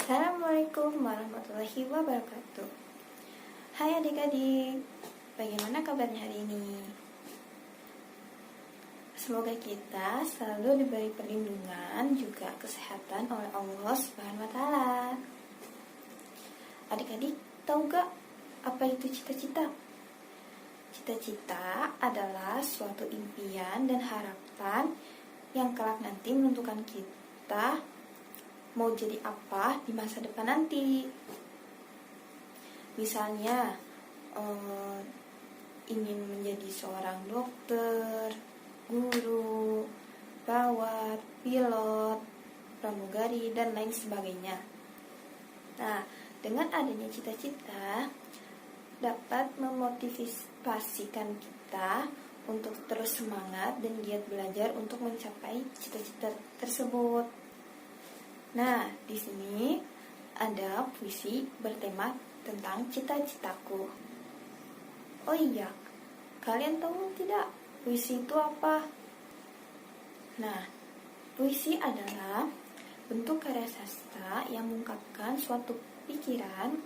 Assalamualaikum warahmatullahi wabarakatuh. Hai adik-adik, bagaimana kabarnya hari ini? Semoga kita selalu diberi perlindungan juga kesehatan oleh Allah Subhanahu wa Ta'ala. Adik-adik, tahu gak apa itu cita-cita? Cita-cita adalah suatu impian dan harapan yang kelak nanti menentukan kita mau jadi apa di masa depan nanti. Misalnya ingin menjadi seorang dokter, guru, perawat, pilot, pramugari, dan lain sebagainya. Nah, dengan adanya cita-cita dapat memotivasikan kita untuk terus semangat dan giat belajar untuk mencapai cita-cita tersebut. Nah, di sini ada puisi bertema tentang cita-citaku. Oh iya, kalian tahu tidak puisi itu apa? Nah, puisi adalah bentuk karya sastra yang mengungkapkan suatu pikiran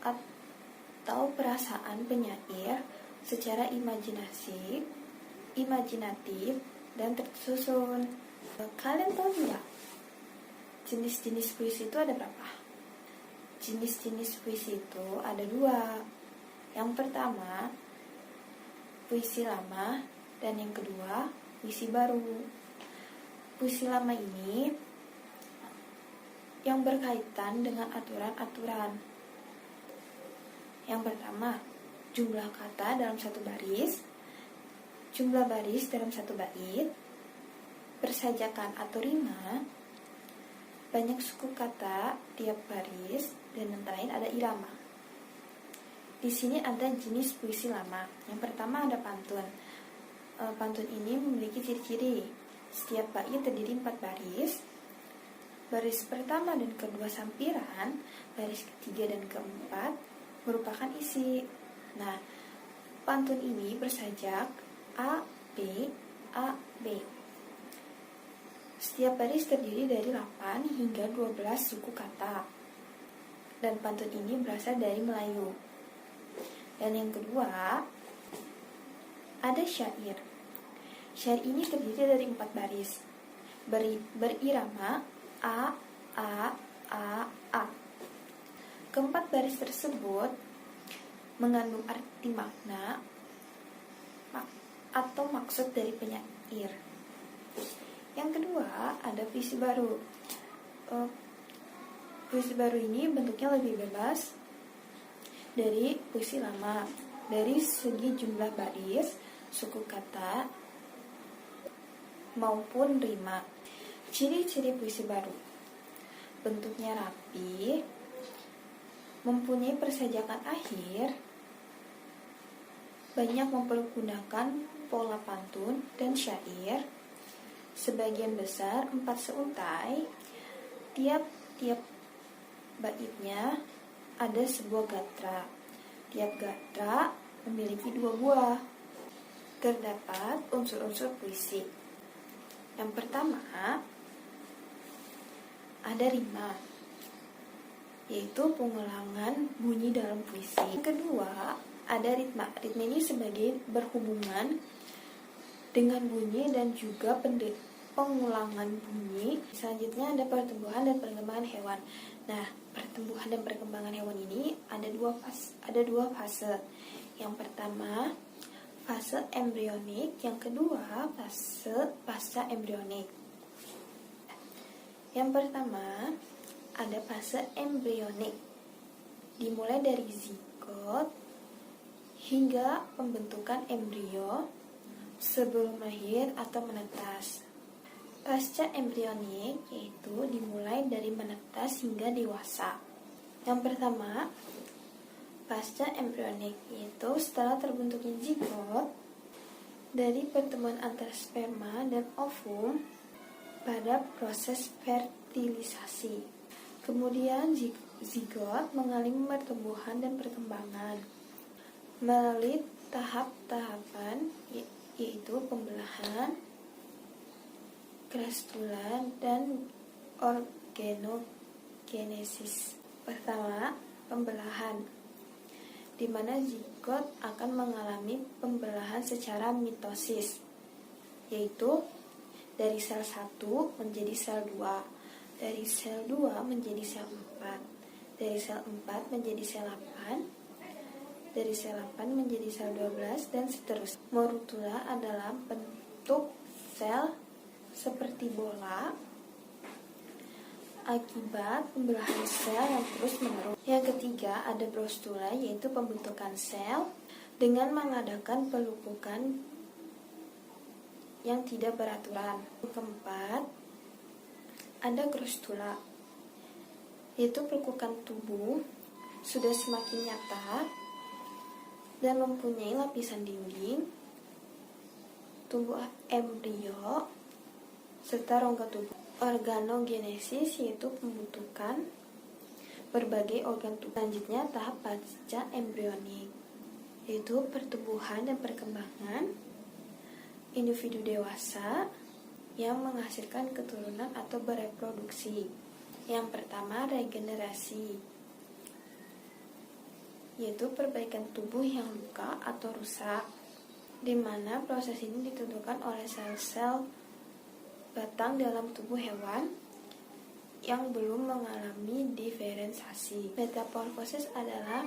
atau perasaan penyair secara imajinatif dan tersusun. Kalian tahu tidak? Jenis-jenis puisi itu ada berapa? Jenis-jenis puisi itu ada 2. Yang pertama, puisi lama, dan yang kedua, puisi baru. Puisi lama ini yang berkaitan dengan aturan-aturan. Yang pertama, jumlah kata dalam satu baris, jumlah baris dalam satu bait, persajakan atau rima, banyak suku kata tiap baris, dan antara lain ada irama. Di sini ada jenis puisi lama. Yang pertama ada pantun. Pantun ini memiliki ciri-ciri. Setiap bait terdiri 4 baris. Baris pertama dan kedua sampiran, baris ketiga dan keempat merupakan isi. Nah, pantun ini bersajak A, B, A, B. Setiap baris terdiri dari 8 hingga 12 suku kata. Dan pantun ini berasal dari Melayu. Dan yang kedua, ada syair. Syair ini terdiri dari 4 baris. Berirama A, A, A, A. Keempat baris tersebut mengandung arti makna atau maksud dari penyair. Yang kedua, ada puisi baru. Puisi baru ini bentuknya lebih bebas dari puisi lama. Dari segi jumlah baris, suku kata, maupun rima. Ciri-ciri puisi baru: bentuknya rapi, mempunyai persajakan akhir, banyak mempergunakan pola pantun dan syair, sebagian besar 4 seuntai, tiap baitnya ada sebuah gatra. Tiap gatra memiliki 2 buah. Terdapat unsur-unsur puisi. Yang pertama, ada rima, yaitu pengulangan bunyi dalam puisi. Yang kedua, ada ritma. Ritma ini sebagai berhubungan dengan bunyi dan juga pengulangan bunyi. Selanjutnya ada pertumbuhan dan perkembangan hewan. Nah, pertumbuhan dan perkembangan hewan ini ada dua fase. Yang pertama, fase embrionik. Yang kedua, fase pasca embrionik. Yang pertama, ada fase embrionik. Dimulai dari zigot hingga pembentukan embrio sebelum lahir atau menetas. Pasca embrionik yaitu dimulai dari menetas hingga dewasa. Yang pertama, pasca embrionik yaitu setelah terbentuknya zigot dari pertemuan antara sperma dan ovum pada proses fertilisasi. Kemudian zigot mengalami pertumbuhan dan perkembangan melalui tahap-tahapan, yaitu pembelahan, krestulan, dan organogenesis. organogenesis. Pertama, pembelahan, di mana zigot akan mengalami pembelahan secara mitosis, yaitu dari sel 1 menjadi sel 2, dari sel 2 menjadi sel 4, dari sel 4 menjadi sel 8, dari sel 8 menjadi sel 12, dan seterusnya. Morutula adalah bentuk sel seperti bola akibat pembelahan sel yang terus menerus. Yang ketiga, ada blastula, yaitu pembentukan sel dengan mengadakan pelekukan yang tidak beraturan. Yang keempat, ada grostula, yaitu pelekukan tubuh sudah semakin nyata dan mempunyai lapisan dinding, tubuh embrio, serta rongga tubuh. Organogenesis, yaitu pembentukan berbagai organ tubuh. Selanjutnya, tahap pasca embrionik, yaitu pertumbuhan dan perkembangan individu dewasa yang menghasilkan keturunan atau bereproduksi. Yang pertama, regenerasi, yaitu perbaikan tubuh yang luka atau rusak, di mana proses ini ditentukan oleh sel-sel batang dalam tubuh hewan yang belum mengalami diferensiasi. Metamorfosis adalah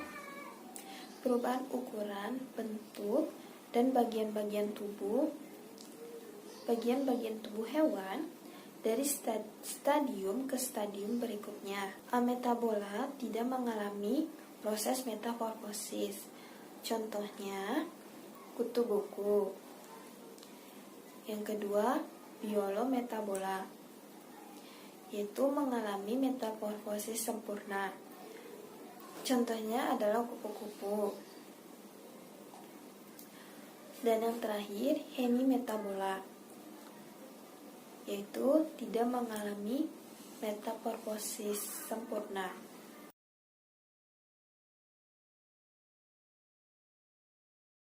perubahan ukuran, bentuk, dan bagian-bagian tubuh hewan dari stadium ke stadium berikutnya. Ametabola tidak mengalami proses metamorfosis. Contohnya, kutu buku. Yang kedua, biolometabola, yaitu mengalami metamorfosis sempurna. Contohnya adalah kupu-kupu. Dan yang terakhir, hemimetabola, yaitu tidak mengalami metamorfosis sempurna.